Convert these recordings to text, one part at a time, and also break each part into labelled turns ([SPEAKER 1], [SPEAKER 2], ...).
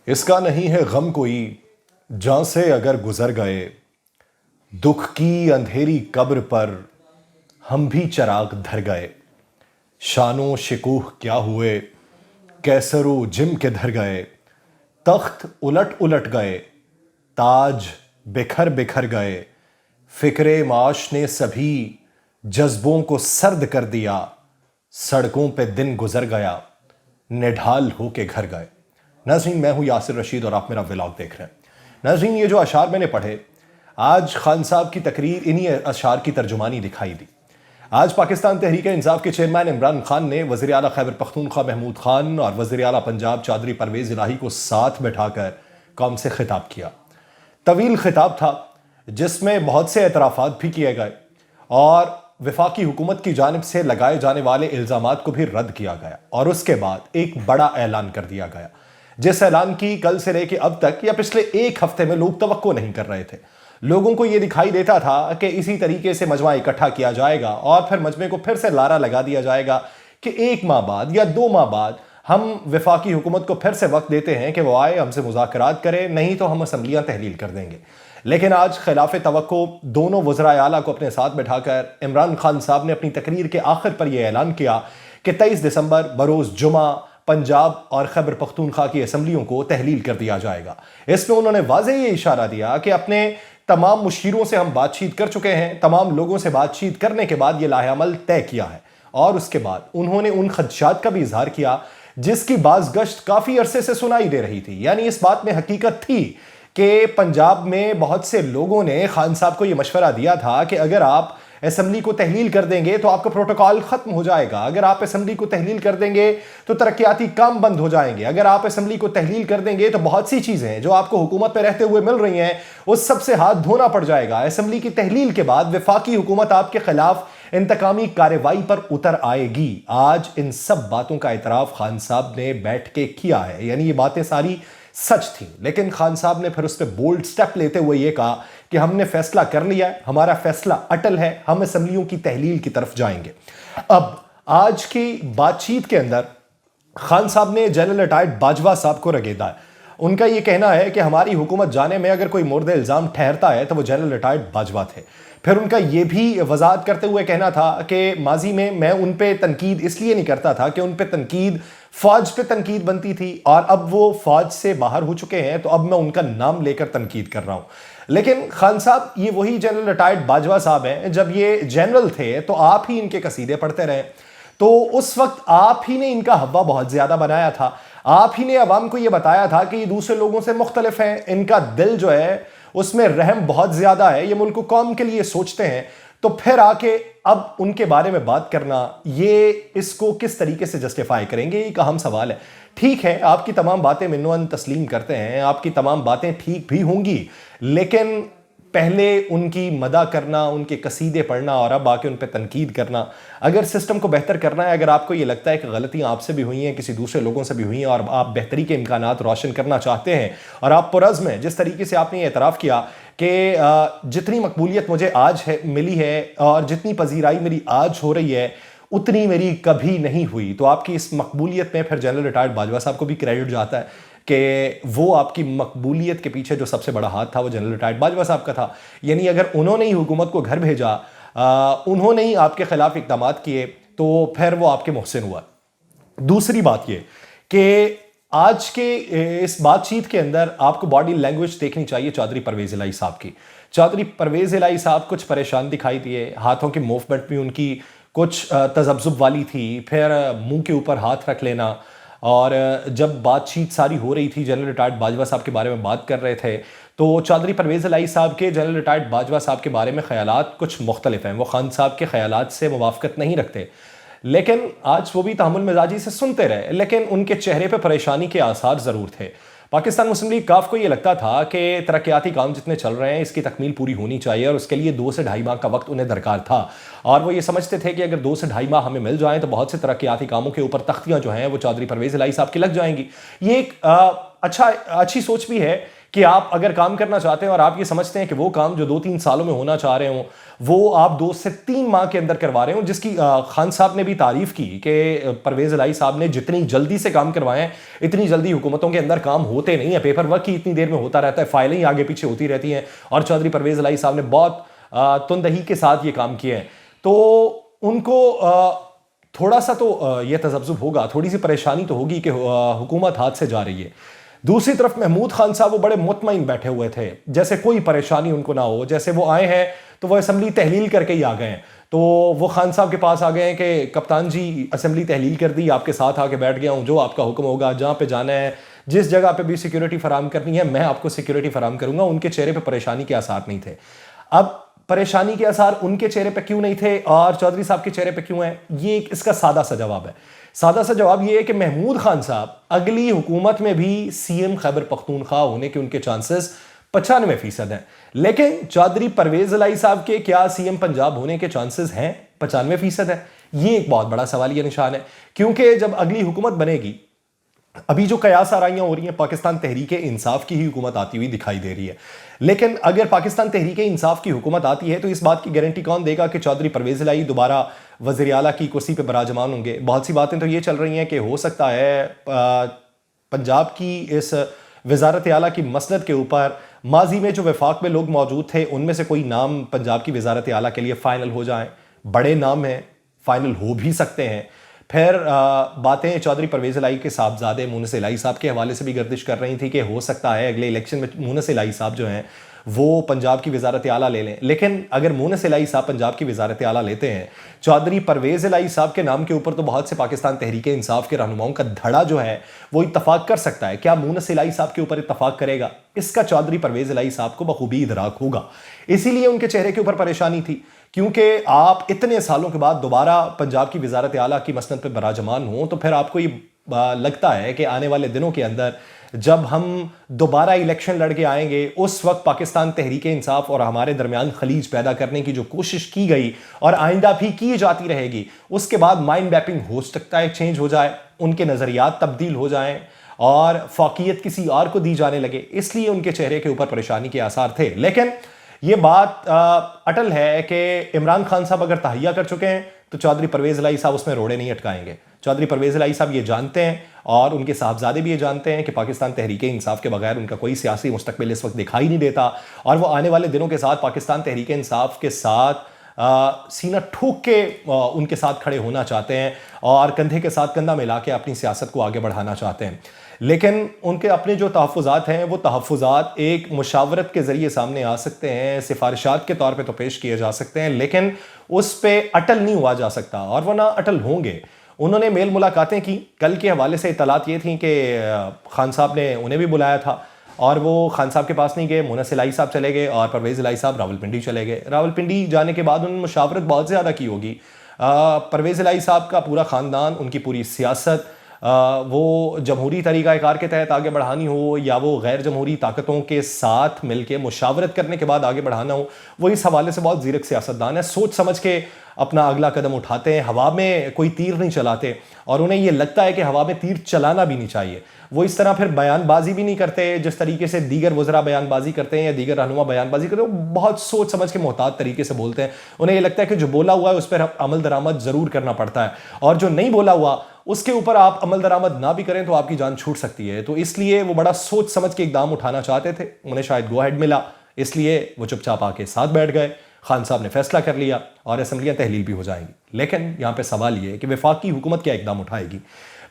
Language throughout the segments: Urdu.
[SPEAKER 1] اس کا نہیں ہے غم کوئی جاں سے اگر گزر گئے، دکھ کی اندھیری قبر پر ہم بھی چراغ دھر گئے۔ شان و شکوہ کیا ہوئے، کیسر و جم کے دھر گئے۔ تخت الٹ الٹ گئے، تاج بکھر بکھر گئے۔ فکر معاش نے سبھی جذبوں کو سرد کر دیا، سڑکوں پہ دن گزر گیا، نڈھال ہو کے گھر گئے۔ ناظرین، میں ہوں یاسر رشید اور آپ میرا ولاگ دیکھ رہے ہیں۔ ناظرین، یہ جو اشعار میں نے پڑھے، آج خان صاحب کی تقریر انہی اشعار کی ترجمانی دکھائی دی۔ آج پاکستان تحریک انصاف کے چیئرمین عمران خان نے وزیر اعلیٰ خیبر پختونخوا محمود خان اور وزیر اعلیٰ پنجاب چودھری پرویز الہی کو ساتھ بٹھا کر قوم سے خطاب کیا۔ طویل خطاب تھا جس میں بہت سے اعترافات بھی کیے گئے اور وفاقی حکومت کی جانب سے لگائے جانے والے الزامات کو بھی رد کیا گیا، اور اس کے بعد ایک بڑا اعلان کر دیا گیا جس اعلان کی کل سے لے کے اب تک یا پچھلے ایک ہفتے میں لوگ توقع نہیں کر رہے تھے۔ لوگوں کو یہ دکھائی دیتا تھا کہ اسی طریقے سے مجمع اکٹھا کیا جائے گا اور پھر مجمع کو پھر سے لارا لگا دیا جائے گا کہ 1 ماہ بعد یا 2 ماہ بعد ہم وفاقی حکومت کو پھر سے وقت دیتے ہیں کہ وہ آئے ہم سے مذاکرات کرے، نہیں تو ہم اسمبلیاں تحلیل کر دیں گے۔ لیکن آج خلاف توقع دونوں وزرائے اعلیٰ کو اپنے ساتھ بٹھا کر عمران خان صاحب نے اپنی تقریر کے آخر پر یہ اعلان کیا کہ 23 دسمبر بروز جمعہ پنجاب اور خیبر پختونخوا کی اسمبلیوں کو تحلیل کر دیا جائے گا۔ اس میں انہوں نے واضح یہ اشارہ دیا کہ اپنے تمام مشیروں سے ہم بات چیت کر چکے ہیں، تمام لوگوں سے بات چیت کرنے کے بعد یہ لاہ عمل طے کیا ہے، اور اس کے بعد انہوں نے ان خدشات کا بھی اظہار کیا جس کی بازگشت کافی عرصے سے سنائی دے رہی تھی۔ یعنی اس بات میں حقیقت تھی کہ پنجاب میں بہت سے لوگوں نے خان صاحب کو یہ مشورہ دیا تھا کہ اگر آپ اسمبلی کو تحلیل کر دیں گے تو آپ کا پروٹوکول ختم ہو جائے گا، اگر آپ اسمبلی کو تحلیل کر دیں گے تو ترقیاتی کام بند ہو جائیں گے، اگر آپ اسمبلی کو تحلیل کر دیں گے تو بہت سی چیزیں جو آپ کو حکومت میں رہتے ہوئے مل رہی ہیں اس سب سے ہاتھ دھونا پڑ جائے گا۔ اسمبلی کی تحلیل کے بعد وفاقی حکومت آپ کے خلاف انتقامی کارروائی پر اتر آئے گی۔ آج ان سب باتوں کا اعتراف خان صاحب نے بیٹھ کے کیا ہے، یعنی یہ باتیں ساری سچ تھیں، لیکن خان صاحب نے پھر اس پہ بولڈ سٹیپ لیتے ہوئے یہ کہا کہ ہم نے فیصلہ کر لیا ہے، ہمارا فیصلہ اٹل ہے، ہم اسمبلیوں کی تحلیل کی طرف جائیں گے۔ اب آج کی بات چیت کے اندر خان صاحب نے جنرل ریٹائرڈ باجوہ صاحب کو رگیدا ہے۔ ان کا یہ کہنا ہے کہ ہماری حکومت جانے میں اگر کوئی مورد الزام ٹھہرتا ہے تو وہ جنرل ریٹائرڈ باجوہ تھے۔ پھر ان کا یہ بھی وضاحت کرتے ہوئے کہنا تھا کہ ماضی میں ان پہ تنقید اس لیے نہیں کرتا تھا کہ ان پہ تنقید فوج پہ تنقید بنتی تھی، اور اب وہ فوج سے باہر ہو چکے ہیں تو اب میں ان کا نام لے کر تنقید کر رہا ہوں۔ لیکن خان صاحب یہ وہی جنرل ریٹائرڈ باجوہ صاحب ہیں، جب یہ جنرل تھے تو آپ ہی ان کے قصیدے پڑھتے رہے، تو اس وقت آپ ہی نے ان کا ہوا بہت زیادہ بنایا تھا، آپ ہی نے عوام کو یہ بتایا تھا کہ یہ دوسرے لوگوں سے مختلف ہیں، ان کا دل جو ہے اس میں رحم بہت زیادہ ہے، یہ ملک و قوم کے لیے سوچتے ہیں۔ تو پھر آ کے اب ان کے بارے میں بات کرنا، یہ اس کو کس طریقے سے جسٹیفائی کریں گے، ایک اہم سوال ہے۔ ٹھیک ہے، آپ کی تمام باتیں منوان تسلیم کرتے ہیں، آپ کی تمام باتیں ٹھیک بھی ہوں گی، لیکن پہلے ان کی مدح کرنا، ان کے قصیدے پڑھنا اور اب آ کے ان پہ تنقید کرنا، اگر سسٹم کو بہتر کرنا ہے، اگر آپ کو یہ لگتا ہے کہ غلطیاں آپ سے بھی ہوئی ہیں، کسی دوسرے لوگوں سے بھی ہوئی ہیں، اور آپ بہتری کے امکانات روشن کرنا چاہتے ہیں اور آپ پرعزم ہیں، جس طریقے سے آپ نے یہ اعتراف کیا کہ جتنی مقبولیت مجھے آج ملی ہے اور جتنی پذیرائی میری آج ہو رہی ہے اتنی میری کبھی نہیں ہوئی، تو آپ کی اس مقبولیت میں پھر جنرل ریٹائرڈ باجوہ صاحب کو بھی کریڈٹ جاتا ہے کہ وہ آپ کی مقبولیت کے پیچھے جو سب سے بڑا ہاتھ تھا وہ جنرل ریٹائرڈ باجوہ صاحب کا تھا۔ یعنی اگر انہوں نے ہی حکومت کو گھر بھیجا، انہوں نے ہی آپ کے خلاف اقدامات کیے، تو پھر وہ آپ کے محسن ہوا۔ دوسری بات یہ کہ آج کے اس بات چیت کے اندر آپ کو باڈی لینگویج دیکھنی چاہیے چودھری پرویز الہی صاحب کی۔ چودھری پرویز الہی صاحب کچھ پریشان دکھائی دیے، ہاتھوں کی موومنٹ بھی ان کی کچھ تذبذب والی تھی، پھر منہ کے اوپر ہاتھ رکھ لینا، اور جب بات چیت ساری ہو رہی تھی جنرل ریٹائرڈ باجوہ صاحب کے بارے میں بات کر رہے تھے تو چودھری پرویز الہی صاحب کے جنرل ریٹائرڈ باجوہ صاحب کے بارے میں خیالات کچھ مختلف ہیں، وہ خان صاحب کے خیالات سے موافقت نہیں رکھتے، لیکن آج وہ بھی تحمل مزاجی سے سنتے رہے، لیکن ان کے چہرے پہ پریشانی کے آثار ضرور تھے۔ پاکستان مسلم لیگ کاف کو یہ لگتا تھا کہ ترقیاتی کام جتنے چل رہے ہیں اس کی تکمیل پوری ہونی چاہیے، اور اس کے لیے 2 سے 2.5 ماہ کا وقت انہیں درکار تھا، اور وہ یہ سمجھتے تھے کہ اگر 2 سے 2.5 ماہ ہمیں مل جائیں تو بہت سے ترقیاتی کاموں کے اوپر تختیاں جو ہیں وہ چودھری پرویز الہی صاحب کی لگ جائیں گی۔ یہ ایک اچھی سوچ بھی ہے کہ آپ اگر کام کرنا چاہتے ہیں اور آپ یہ سمجھتے ہیں کہ وہ کام جو 2-3 سالوں میں ہونا چاہ رہے ہوں وہ آپ 2 سے 3 ماہ کے اندر کروا رہے ہوں، جس کی خان صاحب نے بھی تعریف کی کہ پرویز الہی صاحب نے جتنی جلدی سے کام کروائے ہیں اتنی جلدی حکومتوں کے اندر کام ہوتے نہیں ہیں، پیپر ورک ہی اتنی دیر میں ہوتا رہتا ہے، فائلیں آگے پیچھے ہوتی رہتی ہیں، اور چودھری پرویز الہی صاحب نے بہت تندہی کے ساتھ یہ کام کیے ہیں، تو ان کو تھوڑا سا تو یہ تذبذب ہوگا، تھوڑی سی پریشانی تو ہوگی کہ حکومت ہاتھ سے جا رہی ہے۔ دوسری طرف محمود خان صاحب وہ بڑے مطمئن بیٹھے ہوئے تھے، جیسے کوئی پریشانی ان کو نہ ہو، جیسے وہ آئے ہیں تو وہ اسمبلی تحلیل کر کے ہی آ گئے ہیں، تو وہ خان صاحب کے پاس آ گئے ہیں کہ کپتان جی اسمبلی تحلیل کر دی، آپ کے ساتھ آ کے بیٹھ گیا ہوں، جو آپ کا حکم ہوگا، جہاں پہ جانا ہے، جس جگہ پہ بھی سیکیورٹی فراہم کرنی ہے میں آپ کو سیکیورٹی فراہم کروں گا۔ ان کے چہرے پہ پریشانی کے آثار نہیں تھے۔ اب پریشانی کے آثار ان کے چہرے پہ کیوں نہیں تھے اور چودھری صاحب کے چہرے پہ کیوں ہیں، یہ اس کا سادہ سا جواب ہے۔ سادہ سا جواب یہ ہے کہ محمود خان صاحب اگلی حکومت میں بھی سی ایم خیبر پختونخوا ہونے کے ان کے چانسز 95% ہیں، لیکن چودھری پرویز الہی صاحب کے کیا سی ایم پنجاب ہونے کے چانسز ہیں؟ 95% ہیں۔ یہ ایک بہت بڑا سوالیہ نشان ہے، کیونکہ جب اگلی حکومت بنے گی، ابھی جو قیاس آرائیاں ہو رہی ہیں پاکستان تحریک انصاف کی ہی حکومت آتی ہوئی دکھائی دے رہی ہے، لیکن اگر پاکستان تحریک انصاف کی حکومت آتی ہے تو اس بات کی گارنٹی کون دے گا کہ چودھری پرویز الہی دوبارہ وزیر اعلیٰ کی کرسی پہ براجمان ہوں گے؟ بہت سی باتیں تو یہ چل رہی ہیں کہ ہو سکتا ہے پنجاب کی اس وزارت اعلیٰ کی مسند کے اوپر ماضی میں جو وفاق میں لوگ موجود تھے ان میں سے کوئی نام پنجاب کی وزارت اعلیٰ کے لیے فائنل ہو جائیں، بڑے نام ہیں، فائنل ہو بھی سکتے ہیں۔ پھر باتیں چودھری پرویز الہی کے صاحبزادے مونس الہی صاحب کے حوالے سے بھی گردش کر رہی تھی کہ ہو سکتا ہے اگلے الیکشن میں مونس الہی صاحب جو ہیں وہ پنجاب کی وزارت اعلیٰ لے لیں، لیکن اگر مونس الہی صاحب پنجاب کی وزارت اعلیٰ لیتے ہیں، چودھری پرویز الہی صاحب کے نام کے اوپر تو بہت سے پاکستان تحریک انصاف کے رہنماؤں کا دھڑا جو ہے وہ اتفاق کر سکتا ہے۔ کیا مونس الہی صاحب کے اوپر اتفاق کرے گا؟ اس کا چودھری پرویز الہی صاحب کو بخوبی ادراک ہوگا، اسی لیے ان کے چہرے کے اوپر پریشانی تھی، کیونکہ آپ اتنے سالوں کے بعد دوبارہ پنجاب کی وزارت اعلیٰ کی مسند پہ براجمان ہوں تو پھر آپ کو یہ لگتا ہے کہ آنے والے دنوں کے اندر جب ہم دوبارہ الیکشن لڑ کے آئیں گے اس وقت پاکستان تحریک انصاف اور ہمارے درمیان خلیج پیدا کرنے کی جو کوشش کی گئی اور آئندہ بھی کی جاتی رہے گی، اس کے بعد مائنڈ میپنگ ہو سکتا ہے چینج ہو جائے، ان کے نظریات تبدیل ہو جائیں اور فوقیت کسی اور کو دی جانے لگے، اس لیے ان کے چہرے کے اوپر پریشانی کے آثار تھے۔ لیکن یہ بات اٹل ہے کہ عمران خان صاحب اگر تہیہ کر چکے ہیں تو چودھری پرویز الہی صاحب اس میں روڑے نہیں اٹکائیں گے۔ چودھری پرویز الہی صاحب یہ جانتے ہیں اور ان کے صاحبزادے بھی یہ جانتے ہیں کہ پاکستان تحریک انصاف کے بغیر ان کا کوئی سیاسی مستقبل اس وقت دکھائی نہیں دیتا، اور وہ آنے والے دنوں کے ساتھ پاکستان تحریک انصاف کے ساتھ سینہ ٹھوک کے ان کے ساتھ کھڑے ہونا چاہتے ہیں اور کندھے کے ساتھ کندھا ملا کے اپنی سیاست کو آگے بڑھانا چاہتے ہیں، لیکن ان کے اپنے جو تحفظات ہیں وہ تحفظات ایک مشاورت کے ذریعے سامنے آ سکتے ہیں، سفارشات کے طور پہ تو پیش کیے جا سکتے ہیں، لیکن اس پہ اٹل نہیں ہوا جا سکتا، اور وہ نہ اٹل ہوں گے۔ انہوں نے میل ملاقاتیں کی، کل کے حوالے سے اطلاعات یہ تھیں کہ خان صاحب نے انہیں بھی بلایا تھا اور وہ خان صاحب کے پاس نہیں گئے، مونس الہی صاحب چلے گئے اور پرویز الہی صاحب راولپنڈی چلے گئے۔ راولپنڈی جانے کے بعد انہوں نے مشاورت بہت زیادہ کی ہوگی، پرویز الہی صاحب کا پورا خاندان، ان کی پوری سیاست وہ جمہوری طریقہ کار کے تحت آگے بڑھانی ہو یا وہ غیر جمہوری طاقتوں کے ساتھ مل کے مشاورت کرنے کے بعد آگے بڑھانا ہو، وہ اس حوالے سے بہت زیرک سیاستدان ہے، سوچ سمجھ کے اپنا اگلا قدم اٹھاتے ہیں، ہوا میں کوئی تیر نہیں چلاتے، اور انہیں یہ لگتا ہے کہ ہوا میں تیر چلانا بھی نہیں چاہیے۔ وہ اس طرح پھر بیان بازی بھی نہیں کرتے جس طریقے سے دیگر وزراء بیان بازی کرتے ہیں یا دیگر رہنما بیان بازی کرتے ہیں، وہ بہت سوچ سمجھ کے محتاط طریقے سے بولتے ہیں۔ انہیں یہ لگتا ہے کہ جو بولا ہوا ہے اس پر عمل درآمد ضرور کرنا پڑتا ہے، اور جو نہیں بولا ہوا اس کے اوپر آپ عمل درآمد نہ بھی کریں تو آپ کی جان چھوٹ سکتی ہے، تو اس لیے وہ بڑا سوچ سمجھ کے اقدام اٹھانا چاہتے تھے، انہیں شاید گو ہیڈ ملا، اس لیے وہ چپ چاپ آ کے ساتھ بیٹھ گئے، خان صاحب نے فیصلہ کر لیا اور اسمبلیاں تحلیل بھی ہو جائیں گی۔ لیکن یہاں پہ سوال یہ ہے کہ وفاقی حکومت کیا اقدام اٹھائے گی؟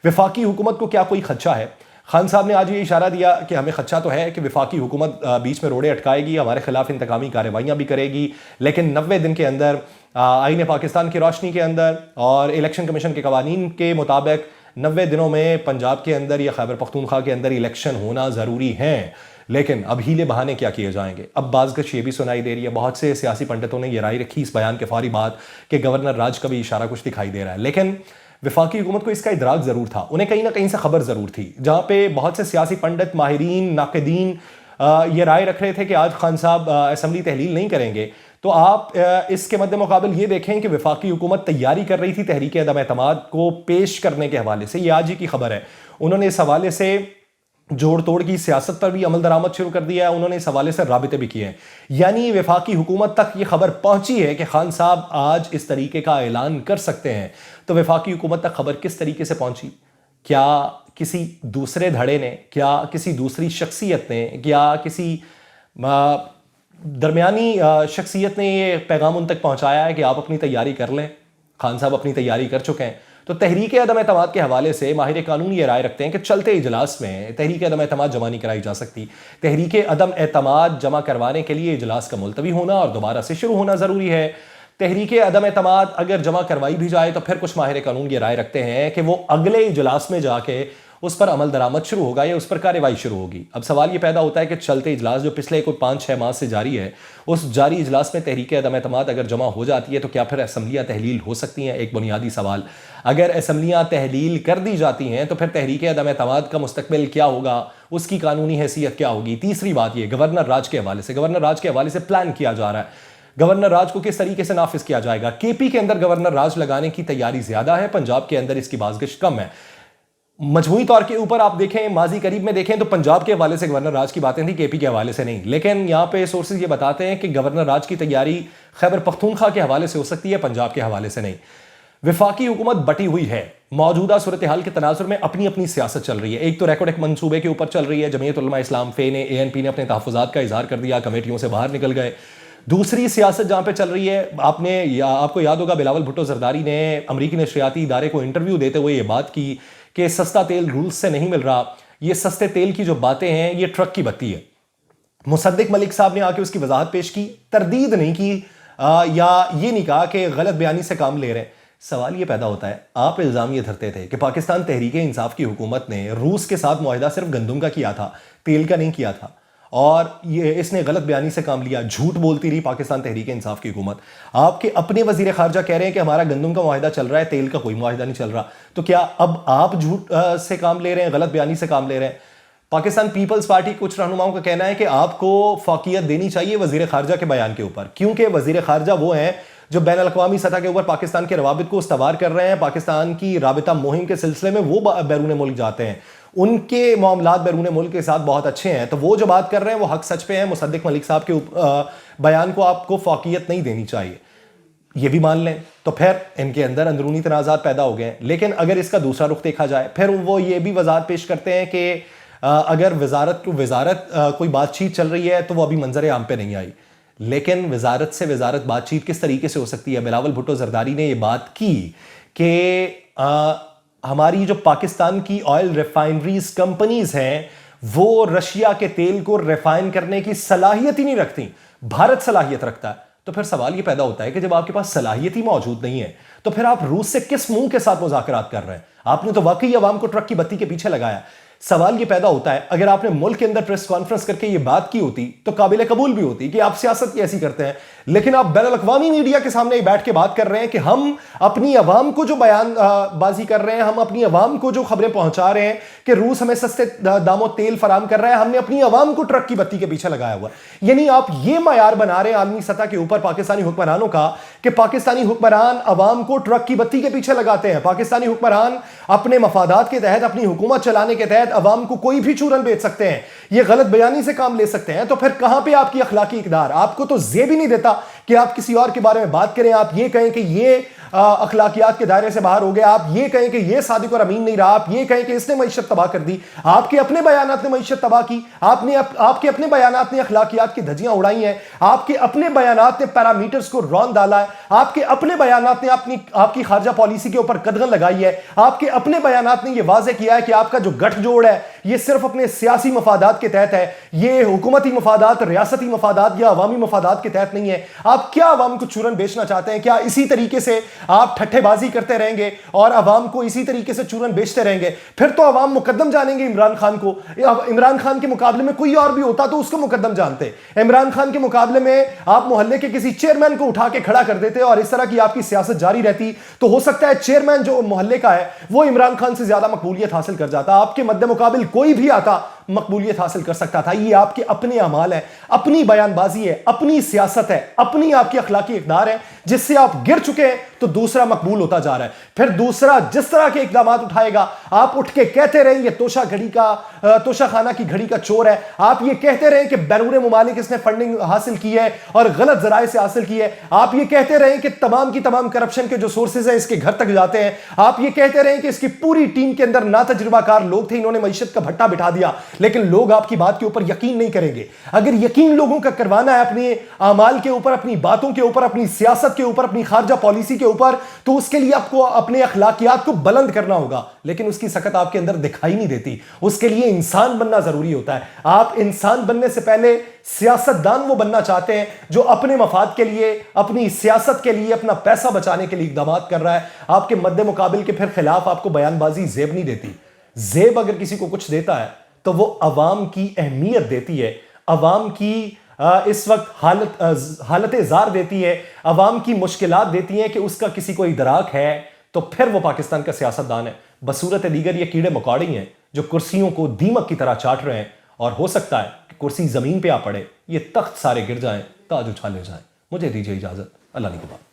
[SPEAKER 1] وفاقی حکومت کو کیا کوئی خدشہ ہے؟ خان صاحب نے آج یہ اشارہ دیا کہ ہمیں خدشہ تو ہے کہ وفاقی حکومت بیچ میں روڑے اٹکائے گی، ہمارے خلاف انتقامی کارروائیاں بھی کرے گی، لیکن 90 دن کے اندر آئین پاکستان کی روشنی کے اندر اور الیکشن کمیشن کے قوانین کے مطابق 90 دنوں میں پنجاب کے اندر یا خیبر پختونخوا کے اندر الیکشن ہونا ضروری ہے۔ لیکن اب ہیلے بہانے کیا کیے جائیں گے؟ اب بعض گش یہ بھی سنائی دے رہی ہے، بہت سے سیاسی پنڈتوں نے یہ رائے رکھی اس بیان کے فوری بعد کہ گورنر راج کا بھی اشارہ کچھ دکھائی دے رہا ہے، لیکن وفاقی حکومت کو اس کا ادراک ضرور تھا، انہیں کہیں نہ کہیں سے خبر ضرور تھی، جہاں پہ بہت سے سیاسی پنڈت، ماہرین، ناقدین یہ رائے رکھ رہے تھے کہ آج خان صاحب اسمبلی تحلیل نہیں کریں گے، تو آپ اس کے مد مقابل یہ دیکھیں کہ وفاقی حکومت تیاری کر رہی تھی تحریک عدم اعتماد کو پیش کرنے کے حوالے سے، یہ آج ہی کی خبر ہے، انہوں نے اس حوالے سے جوڑ توڑ کی سیاست پر بھی عمل درآمد شروع کر دیا ہے. انہوں نے اس حوالے سے رابطے بھی کیے ہیں. یعنی وفاقی حکومت تک یہ خبر پہنچی ہے کہ خان صاحب آج اس طریقے کا اعلان کر سکتے ہیں. تو وفاقی حکومت تک خبر کس طریقے سے پہنچی؟ کیا کسی دوسرے دھڑے نے، کیا کسی دوسری شخصیت نے، کیا کسی درمیانی شخصیت نے یہ پیغام ان تک پہنچایا ہے کہ آپ اپنی تیاری کر لیں؟ خان صاحب اپنی تیاری کر چکے ہیں. تو تحریک عدم اعتماد کے حوالے سے ماہر قانون یہ رائے رکھتے ہیں کہ چلتے اجلاس میں تحریک عدم اعتماد جمع نہیں کرائی جا سکتی. تحریک عدم اعتماد جمع کروانے کے لیے اجلاس کا ملتوی ہونا اور دوبارہ سے شروع ہونا ضروری ہے. تحریک عدم اعتماد اگر جمع کروائی بھی جائے تو پھر کچھ ماہر قانون یہ رائے رکھتے ہیں کہ وہ اگلے اجلاس میں جا کے اس پر عمل درآمد شروع ہوگا یا اس پر کارروائی شروع ہوگی. اب سوال یہ پیدا ہوتا ہے کہ چلتے اجلاس جو پچھلے کوئی 5-6 ماہ سے جاری ہے، اس جاری اجلاس میں تحریک عدم اعتماد اگر جمع ہو جاتی ہے تو کیا پھر اسمبلیاں تحلیل ہو سکتی ہیں؟ ایک بنیادی سوال. اگر اسمبلیاں تحلیل کر دی جاتی ہیں تو پھر تحریک عدم اعتماد کا مستقبل کیا ہوگا، اس کی قانونی حیثیت کیا ہوگی؟ تیسری بات یہ گورنر راج کے حوالے سے، گورنر راج کے حوالے سے پلان کیا جا رہا ہے. گورنر راج کو کس طریقے سے نافذ کیا جائے گا؟ کے پی کے اندر گورنر راج لگانے کی تیاری زیادہ ہے، پنجاب کے اندر اس کی بازگشت کم ہے. مجموعی طور کے اوپر آپ دیکھیں، ماضی قریب میں دیکھیں تو پنجاب کے حوالے سے گورنر راج کی باتیں تھیں، کے پی کے حوالے سے نہیں. لیکن یہاں پہ سورسز یہ بتاتے ہیں کہ گورنر راج کی تیاری خیبر پختونخوا کے حوالے سے ہو سکتی ہے، پنجاب کے حوالے سے نہیں. وفاقی حکومت بٹی ہوئی ہے، موجودہ صورتحال کے تناظر میں اپنی اپنی سیاست چل رہی ہے. ایک تو ریکارڈ ایک منصوبے کے اوپر چل رہی ہے، جمعیت علماء اسلام فے نے، اے این پی نے اپنے تحفظات کا اظہار کر دیا، کمیٹیوں سے باہر نکل گئے. دوسری سیاست جہاں پہ چل رہی ہے، آپ کو یاد ہوگا بلاول بھٹو زرداری نے امریکی نشریاتی ادارے کو انٹرویو دیتے ہوئے یہ بات کی کہ سستا تیل روس سے نہیں مل رہا. یہ سستے تیل کی جو باتیں ہیں یہ ٹرک کی بتی ہے. مصدق ملک صاحب نے آ کے اس کی وضاحت پیش کی، تردید نہیں کی یا یہ نہیں کہا کہ غلط بیانی سے کام لے رہے ہیں. سوال یہ پیدا ہوتا ہے، آپ الزام یہ دھرتے تھے کہ پاکستان تحریک انصاف کی حکومت نے روس کے ساتھ معاہدہ صرف گندم کا کیا تھا، تیل کا نہیں کیا تھا، اور یہ اس نے غلط بیانی سے کام لیا، جھوٹ بولتی رہی پاکستان تحریک انصاف کی حکومت. آپ کے اپنے وزیر خارجہ کہہ رہے ہیں کہ ہمارا گندم کا معاہدہ چل رہا ہے، تیل کا کوئی معاہدہ نہیں چل رہا. تو کیا اب آپ جھوٹ سے کام لے رہے ہیں، غلط بیانی سے کام لے رہے ہیں؟ پاکستان پیپلز پارٹی کچھ رہنماؤں کا کہنا ہے کہ آپ کو فوقیت دینی چاہیے وزیر خارجہ کے بیان کے اوپر، کیونکہ وزیر خارجہ وہ ہیں جو بین الاقوامی سطح کے اوپر پاکستان کے روابط کو استوار کر رہے ہیں. پاکستان کی رابطہ مہم کے سلسلے میں وہ بیرون ملک جاتے ہیں، ان کے معاملات بیرون ملک کے ساتھ بہت اچھے ہیں. تو وہ جو بات کر رہے ہیں وہ حق سچ پہ ہیں. مصدق ملک صاحب کے بیان کو آپ کو فوقیت نہیں دینی چاہیے، یہ بھی مان لیں. تو پھر ان کے اندر اندرونی تنازعات پیدا ہو گئے ہیں. لیکن اگر اس کا دوسرا رخ دیکھا جائے، پھر وہ یہ بھی وضاحت پیش کرتے ہیں کہ اگر وزارت کوئی بات چیت چل رہی ہے تو وہ ابھی منظر عام پہ نہیں آئی. لیکن وزارت سے وزارت بات چیت کس طریقے سے ہو سکتی ہے؟ بلاول بھٹو زرداری نے یہ بات کی کہ ہماری جو پاکستان کی آئل ریفائنریز کمپنیز ہیں وہ رشیا کے تیل کو ریفائن کرنے کی صلاحیت ہی نہیں رکھتی، بھارت صلاحیت رکھتا ہے. تو پھر سوال یہ پیدا ہوتا ہے کہ جب آپ کے پاس صلاحیت ہی موجود نہیں ہے تو پھر آپ روس سے کس منہ کے ساتھ مذاکرات کر رہے ہیں؟ آپ نے تو واقعی عوام کو ٹرک کی بتی کے پیچھے لگایا. سوال یہ پیدا ہوتا ہے، اگر آپ نے ملک کے اندر پریس کانفرنس کر کے یہ بات کی ہوتی تو قابل قبول بھی ہوتی کہ آپ سیاست کی ایسی کرتے ہیں. لیکن آپ بین الاقوامی میڈیا کے سامنے بیٹھ کے بات کر رہے ہیں کہ ہم اپنی عوام کو جو بیان بازی کر رہے ہیں، ہم اپنی عوام کو جو خبریں پہنچا رہے ہیں کہ روس ہمیں سستے داموں تیل فراہم کر رہا ہے، ہم نے اپنی عوام کو ٹرک کی بتی کے پیچھے لگایا ہوا ہے. یعنی آپ یہ معیار بنا رہے ہیں عالمی سطح کے اوپر پاکستانی حکمرانوں کا کہ پاکستانی حکمران عوام کو ٹرک کی بتی کے پیچھے لگاتے ہیں. پاکستانی حکمران اپنے مفادات کے تحت، اپنی حکومت چلانے کے تحت عوام کو کوئی بھی چورن بیچ سکتے ہیں، یہ غلط بیانی سے کام لے سکتے ہیں. تو پھر کہاں پہ آپ کی اخلاقی اقدار؟ آپ کو تو زیب ہی نہیں دیتا کہ آپ کسی اور کے بارے میں بات کریں. آپ یہ کہیں کہ یہ اخلاقیات کے دائرے سے باہر ہو گیا، آپ یہ کہیں کہ یہ صادق اور امین نہیں رہا، آپ یہ کہیں کہ اس نے معیشت تباہ کر دی. آپ کے اپنے بیانات نے معیشت تباہ کی، آپ کے اپنے بیانات نے اخلاقیات کی دھجیاں اڑائی ہیں، آپ کے اپنے بیانات نے پیرامیٹرز کو رون ڈالا ہے، آپ کے اپنے بیانات نے آپ کی خارجہ پالیسی کے اوپر قدغن لگائی ہے، آپ کے اپنے بیانات نے یہ واضح کیا ہے کہ آپ کا جو گٹھ جوڑ ہے یہ صرف اپنے سیاسی مفادات کے تحت ہے، یہ حکومتی مفادات، ریاستی مفادات یا عوامی مفادات کے تحت نہیں ہے. آپ کیا عوام کو چورن بیچنا چاہتے ہیں؟ کیا اسی طریقے سے آپ ٹھٹھے بازی کرتے رہیں گے اور عوام کو اسی طریقے سے چورن بیچتے رہیں گے؟ پھر تو عوام مقدم جانیں گے عمران خان کو. عمران خان کے مقابلے میں کوئی اور بھی ہوتا تو اس کو مقدم جانتے. عمران خان کے مقابلے میں آپ محلے کے کسی چیئرمین کو اٹھا کے کھڑا کر دیتے اور اس طرح کی آپ کی سیاست جاری رہتی تو ہو سکتا ہے چیئرمین جو محلے کا ہے وہ عمران خان سے زیادہ مقبولیت حاصل کر جاتا. آپ کے مد مقابل کوئی بھی آتا مقبولیت حاصل کر سکتا تھا. یہ آپ کے اپنے اعمال ہیں، اپنی بیان بازی ہے، اپنی سیاست ہے، اپنی آپ کی اخلاقی اقدار ہے جس سے آپ گر چکے ہیں. تو دوسرا مقبول ہوتا جا رہا ہے. پھر دوسرا جس طرح کے اقدامات اٹھائے گا آپ اٹھ کے کہتے رہیں یہ توشہ خانہ کی گھڑی کا چور ہے, آپ یہ کہتے رہیں کہ بیرون ممالک اس نے فنڈنگ حاصل کی ہے اور غلط ذرائع سے حاصل کی ہے, آپ یہ کہتے رہیں کہ تمام کی تمام کرپشن کے جو سورسز ہیں اس کے گھر تک جاتے ہیں, آپ یہ کہتے رہیں کہ اس کی پوری ٹیم کے اندر نا تجربہ کار لوگ تھے, انہوں نے معیشت کا بھٹا بٹھا دیا, لیکن لوگ آپ کی بات کے اوپر یقین نہیں کریں گے. اگر یقین لوگوں کا کروانا ہے اپنے اعمال کے اوپر, اپنی باتوں کے اوپر, اپنی سیاست کے اوپر, اپنی خارجہ پالیسی کے اوپر, تو اس کے لیے آپ کو اپنے اخلاقیات کو بلند کرنا ہوگا, لیکن اس کی سکت آپ کے اندر دکھائی نہیں دیتی. اس کے لیے انسان بننا ضروری ہوتا ہے. آپ انسان بننے سے پہلے سیاستدان وہ بننا چاہتے ہیں جو اپنے مفاد کے لیے, اپنی سیاست کے لیے, اپنا پیسہ بچانے کے لیے اقدامات کر رہا ہے. آپ کے مد مقابل کے پھر خلاف آپ کو بیان بازی زیب نہیں دیتی. زیب اگر کسی کو کچھ دیتا ہے تو وہ عوام کی اہمیت دیتی ہے, عوام کی اس وقت حالت زار دیتی ہے, عوام کی مشکلات دیتی ہیں کہ اس کا کسی کو ادراک ہے, تو پھر وہ پاکستان کا سیاستدان ہے. بصورت دیگر یہ کیڑے مکوڑے ہیں جو کرسیوں کو دیمک کی طرح چاٹ رہے ہیں, اور ہو سکتا ہے کہ کرسی زمین پہ آ پڑے, یہ تخت سارے گر جائیں, تاج اچھالے جائیں. مجھے دیجیے اجازت. اللہ نگہبان.